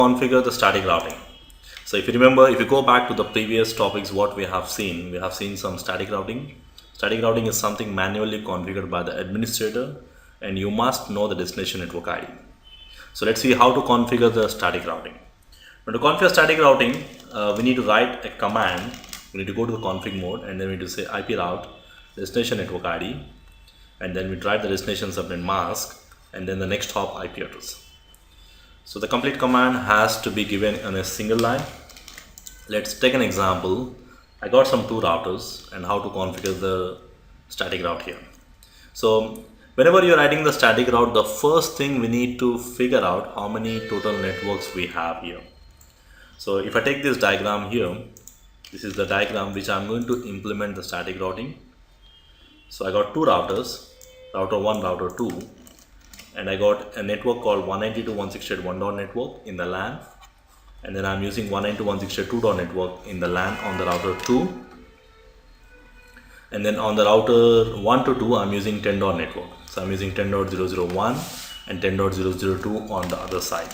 Configure the static routing. So if you remember, if you go back to the previous topics, what we have seen some static routing. Static routing is something manually configured by the administrator, and you must know the destination network ID. So let's see how to configure the static routing. Now to configure static routing, we need to write a command. We need to go to the config mode, and then we need to say IP route destination network ID, and then we write the destination subnet mask, and then the next hop IP address. So the complete command has to be given in a single line. Let's take an example. I got some two routers and how to configure the static route here. So whenever you're writing the static route, the first thing we need to figure out how many total networks we have here. So if I take this diagram here, this is the diagram which I'm going to implement the static routing. So I got two routers, router 1, router 2, and I got a network called 192.168.1. network in the LAN, and then I'm using 192.168.2. network in the LAN on the router 2, and then on the router 1 to 2 I'm using 10. network. So I'm using 10.001 and 10.002 on the other side.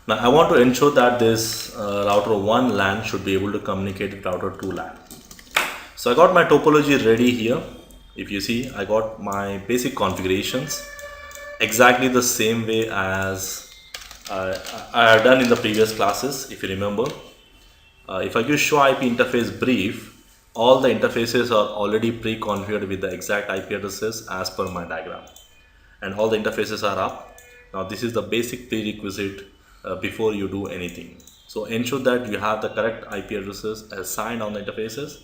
Now I want to ensure that this router 1 LAN should be able to communicate with router 2 LAN. So I got my topology ready here. If you see, I got my basic configurations exactly the same way as I have done in the previous classes. If you remember, if I use show IP interface brief, all the interfaces are already pre-configured with the exact IP addresses as per my diagram, and all the interfaces are up. Now this is the basic prerequisite before you do anything. So ensure that you have the correct IP addresses assigned on the interfaces,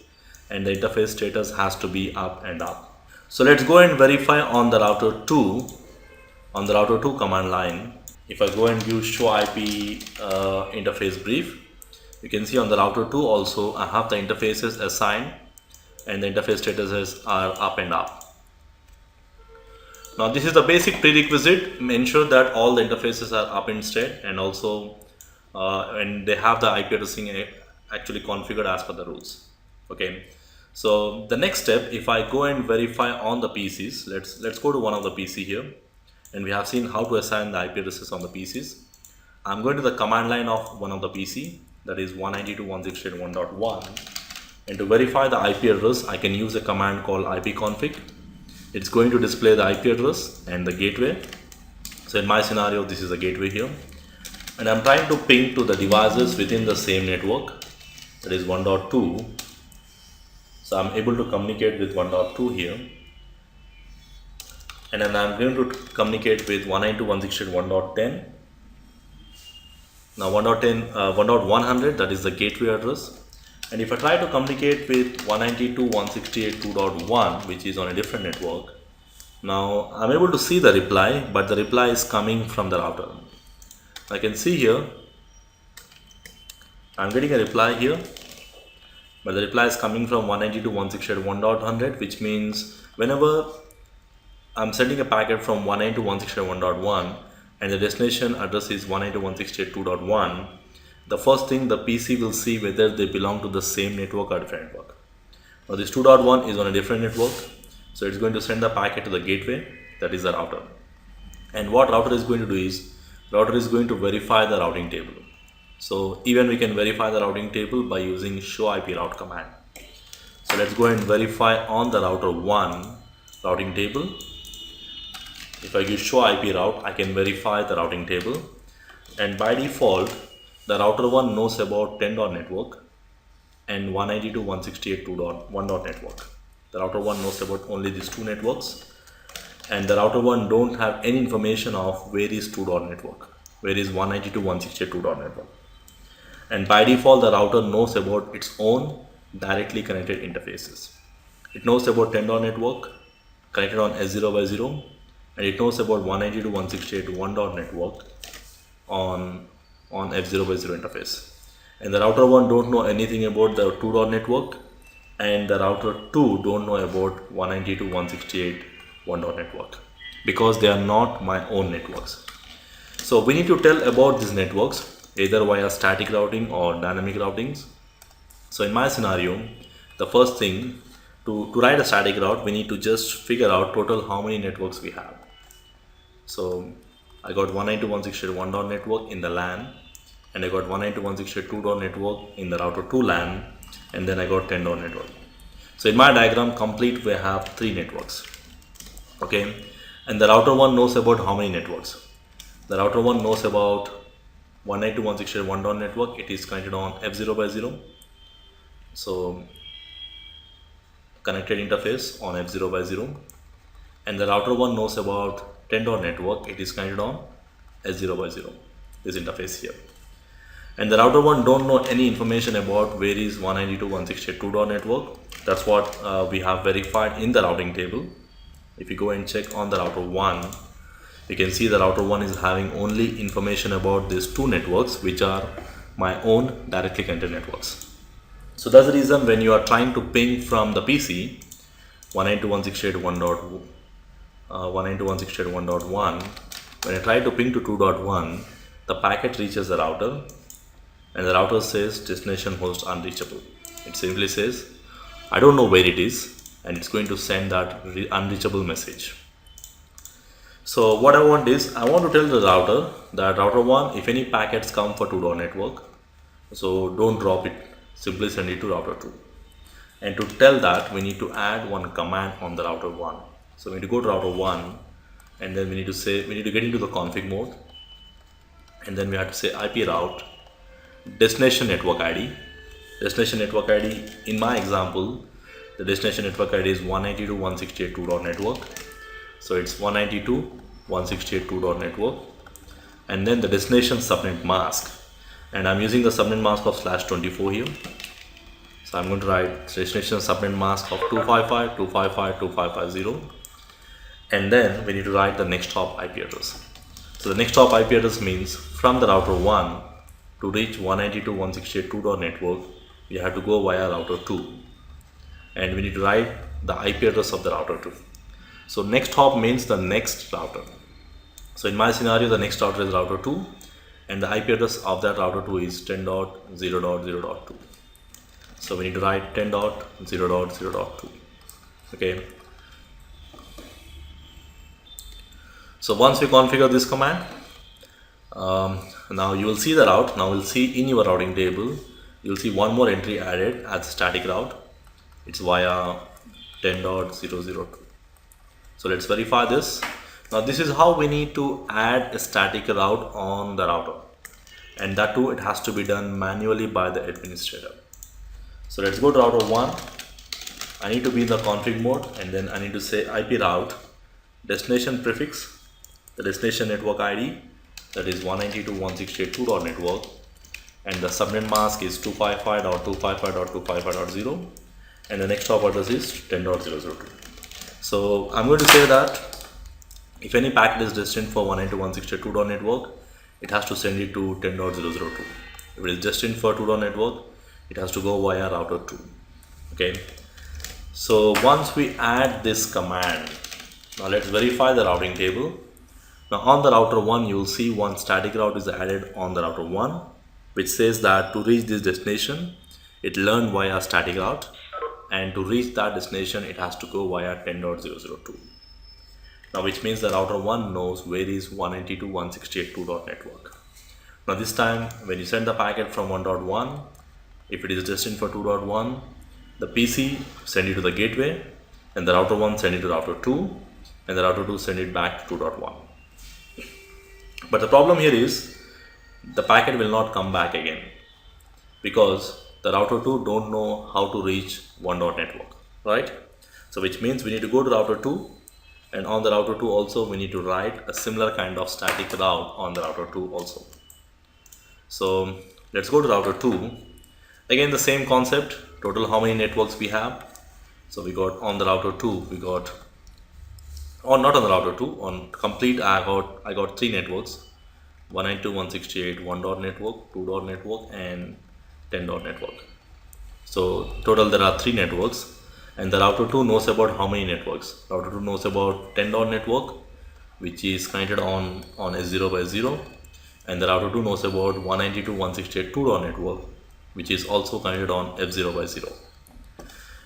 and the interface status has to be up and up. So let's go and verify on the router 2. On the router 2 command line, if I go and use show IP interface brief, you can see on the router 2 also I have the interfaces assigned, and the interface statuses are up and up. Now this is the basic prerequisite. Ensure that all the interfaces are up instead, and also and they have the IP addressing actually configured as per the rules. Okay. So the next step, if I go and verify on the PCs, let's go to one of the PC here. And we have seen how to assign the IP addresses on the PCs. I'm going to the command line of one of the PC, that is 192.168.1.1, and to verify the IP address I can use a command called ipconfig. It's going to display the IP address and the gateway. So in my scenario, this is a gateway here, and I'm trying to ping to the devices within the same network, that is 1.2. So I'm able to communicate with 1.2 here, and then I'm going to communicate with 192.168.1.10. Now 1.100, that is the gateway address. And if I try to communicate with 192.168.2.1, which is on a different network, now I'm able to see the reply, but the reply is coming from the router. I can see here, I'm getting a reply here, but the reply is coming from 192.168.1.100, which means whenever I'm sending a packet from 192.168.1.1 and the destination address is 192.168.2.1, the first thing the PC will see whether they belong to the same network or different network. Now this 2.1 is on a different network, so it's going to send the packet to the gateway, that is the router. And what router is going to do is, router is going to verify the routing table. So even we can verify the routing table by using show IP route command. So let's go and verify on the router 1 routing table. If I use show IP route, I can verify the routing table, and by default the router 1 knows about 10. network and 192.168.2.1. network. The router 1 knows about only these two networks, and the router 1 don't have any information of where is 2. network, where is 192.168.2. network. And by default the router knows about its own directly connected interfaces. It knows about 10. network connected on S0/0, and it knows about 192.168.1. network on F0/0 interface. And the router 1 don't know anything about the 2. network, and the router 2 don't know about 192.168.1. network, because they are not my own networks. So we need to tell about these networks either via static routing or dynamic routings. So in my scenario, the first thing, to write a static route, we need to just figure out total how many networks we have. So I got 192.168.1. network in the LAN, and I got 192.168.2 network in the router 2 LAN, and then I got 10 network. So in my diagram complete, we have 3 networks. Okay, and the router 1 knows about how many networks. The router 1 knows about 192.168.1 network. It is connected on F0 by 0. So connected interface on F0 by 0. And the router 1 knows about 10 network. It is connected on S0 by 0. This interface here. And the router 1 don't know any information about where is 192.168.2 network. That's what we have verified in the routing table. If you go and check on the router 1, you can see the router 1 is having only information about these 2 networks, which are my own directly connected networks. So that's the reason when you are trying to ping from the PC 192.168.1.1, when I try to ping to 2.1, the packet reaches the router and the router says destination host unreachable. It simply says I don't know where it is, and it's going to send that unreachable message. So what I want is, I want to tell the router that router 1, if any packets come for 2 network, so don't drop it, simply send it to router 2. And to tell that, we need to add one command on the router 1. So we need to go to router 1, and then we need to get into the config mode, and then we have to say IP route destination network ID. Destination network ID, in my example, the destination network ID is 192.168.2 network. So it's 192.168.2 network, and then the destination subnet mask, and I'm using the subnet mask of /24 here. So I'm going to write destination subnet mask of 255.255.255.0, and then we need to write the next hop IP address. So the next hop IP address means from the router 1 to reach 192.168.2 network, you have to go via router 2, and we need to write the IP address of the router 2. So next hop means the next router. So in my scenario, the next router is router 2, and the IP address of that router 2 is 10.0.0.2. So we need to write 10.0.0.2. Okay. So once we configure this command, now you will see the route. Now we'll see in your routing table, you'll see one more entry added as static route. It's via 10.0.0.2. So let's verify this. Now this is how we need to add a static route on the router, and that too, it has to be done manually by the administrator. So let's go to router 1. I need to be in the config mode, and then I need to say IP route destination prefix, the destination network ID, that is 192.168.2 network, and the subnet mask is 255.255.255.0, and the next hop address is 10.0.0.2. So I'm going to say that if any packet is destined for 192.168.2 network, it has to send it to 10.0.0.2. If it is destined for 2 network, it has to go via router 2. Okay. So once we add this command, now let's verify the routing table. Now on the router 1, you will see one static route is added on the router 1, which says that to reach this destination, it learned via static route, and to reach that destination, it has to go via 10.0.0.2. Now which means the router 1 knows where is 192.168.2 network. Now this time, when you send the packet from 1.1, if it is destined for 2.1, the PC send it to the gateway, and the router 1 send it to router 2, and the router 2 send it back to 2.1. But the problem here is the packet will not come back again, because the router 2 don't know how to reach 1 network, right? So which means we need to go to router 2, and on the router 2 also we need to write a similar kind of static route on the router 2 also. So let's go to router 2. Again the same concept, total how many networks we have. So we got on the router 2, we got, or not on the router 2, on complete I got 3 networks, 192.168, 1 network, 2 network, and 10 network. So total there are 3 networks, and the router 2 knows about how many networks. Router 2 knows about 10 network, which is connected on S0 by 0, and the router 2 knows about 192.168.2 network, which is also connected on F0 by 0.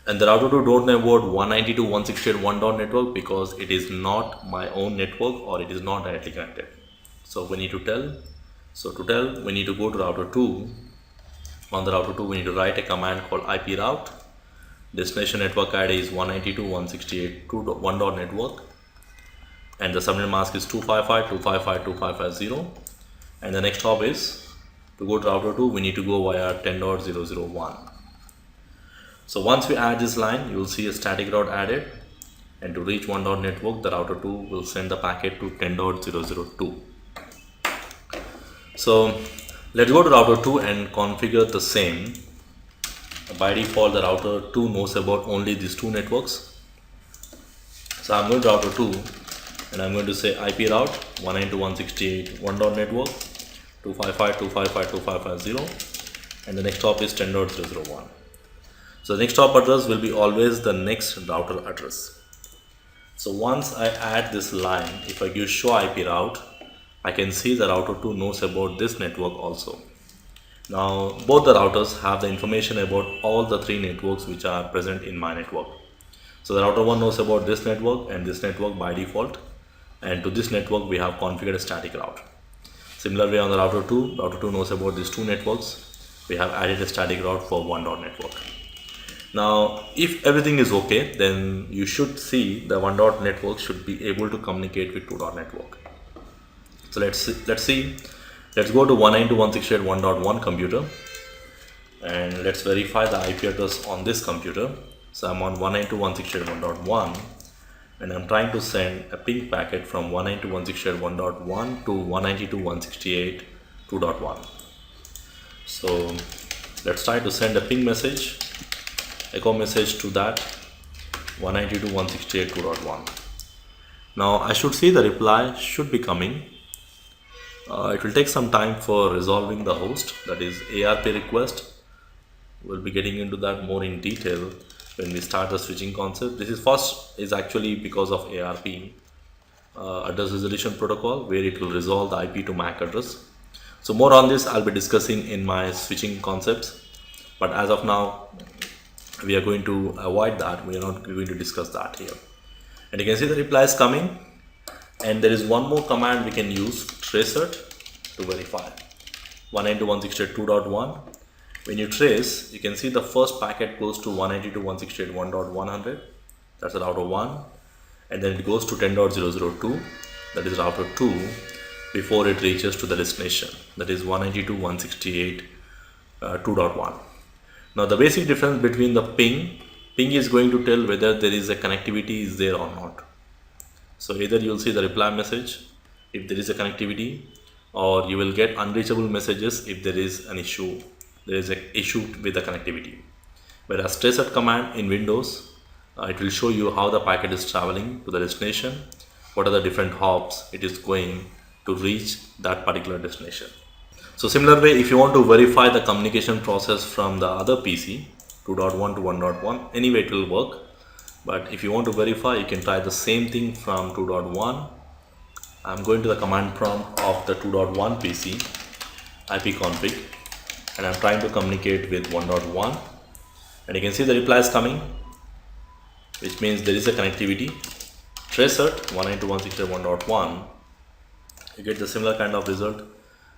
And the router 2 don't know about 192.168.1 network because it is not my own network, or it is not directly connected. So we need to tell So to tell, we need to go to router 2. On the router 2 we need to write a command called ip route. Destination network ID is 192.168.1.network, and the subnet mask is 255.255.255.0, and the next hop is to go to router 2 we need to go via 10.001. So once we add this line, you will see a static route added, and to reach 1.network the router 2 will send the packet to 10.002. So let's go to router 2 and configure the same. By default the router 2 knows about only these two networks. So I'm going to router 2 and I'm going to say IP route 192.168.1.network 255.255.255.0, and the next hop is 10.001. So the next hop address will be always the next router address. So once I add this line, if I give show IP route, I can see the router 2 knows about this network also. Now both the routers have the information about all the three networks which are present in my network. So the router 1 knows about this network and this network by default, and to this network we have configured a static route. Similar way on the router 2 knows about these two networks. We have added a static route for 1.network. Now if everything is okay, then you should see the 1.network should be able to communicate with 2.network. So let's see. Let's go to 192.168.1.1 computer and let's verify the IP address on this computer. So I'm on 192.168.1.1 and I'm trying to send a ping packet from 192.168.1.1 to 192.168.2.1. So let's try to send a ping message, echo message to that 192.168.2.1. Now I should see the reply should be coming. It will take some time for resolving the host, that is ARP request. We'll be getting into that more in detail when we start the switching concept. This is first is actually because of ARP, address resolution protocol, where it will resolve the IP to MAC address. So more on this I'll be discussing in my switching concepts, but as of now we are going to avoid that. We are not going to discuss that here. And you can see the reply is coming, and there is one more command we can use, tracert, to verify 192.168.2.1. When you trace, you can see the first packet goes to 192.168.1.100, that's the router 1, and then it goes to 10.002, that is router 2, before it reaches to the destination, that is 192.168.2.1. Now the basic difference between the ping is going to tell whether there is a connectivity is there or not. So either you will see the reply message if there is a connectivity, or you will get unreachable messages if there is an issue. There is an issue with the connectivity. Whereas tracert command in Windows, it will show you how the packet is traveling to the destination, what are the different hops it is going to reach that particular destination. So similar way, if you want to verify the communication process from the other PC 2.1 to 1.1, anyway it will work. But if you want to verify, you can try the same thing from 2.1. I'm going to the command prompt of the 2.1 PC ipconfig, and I'm trying to communicate with 1.1, and you can see the reply is coming, which means there is a connectivity. Tracert 192.168.1.1, you get the similar kind of result.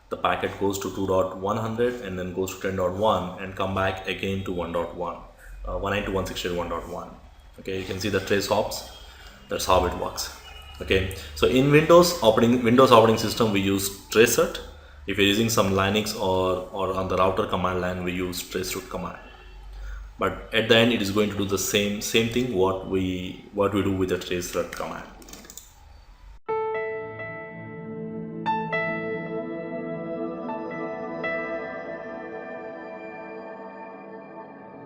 The packet goes to 2.100 and then goes to 10.1 and come back again to 1.1, 192.168.1.1. Okay, you can see the trace hops. That's how it works. Okay, so in Windows operating system we use tracert. If you're using some Linux or on the router command line, we use traceroute command. But at the end it is going to do the same thing what we do with the tracert command.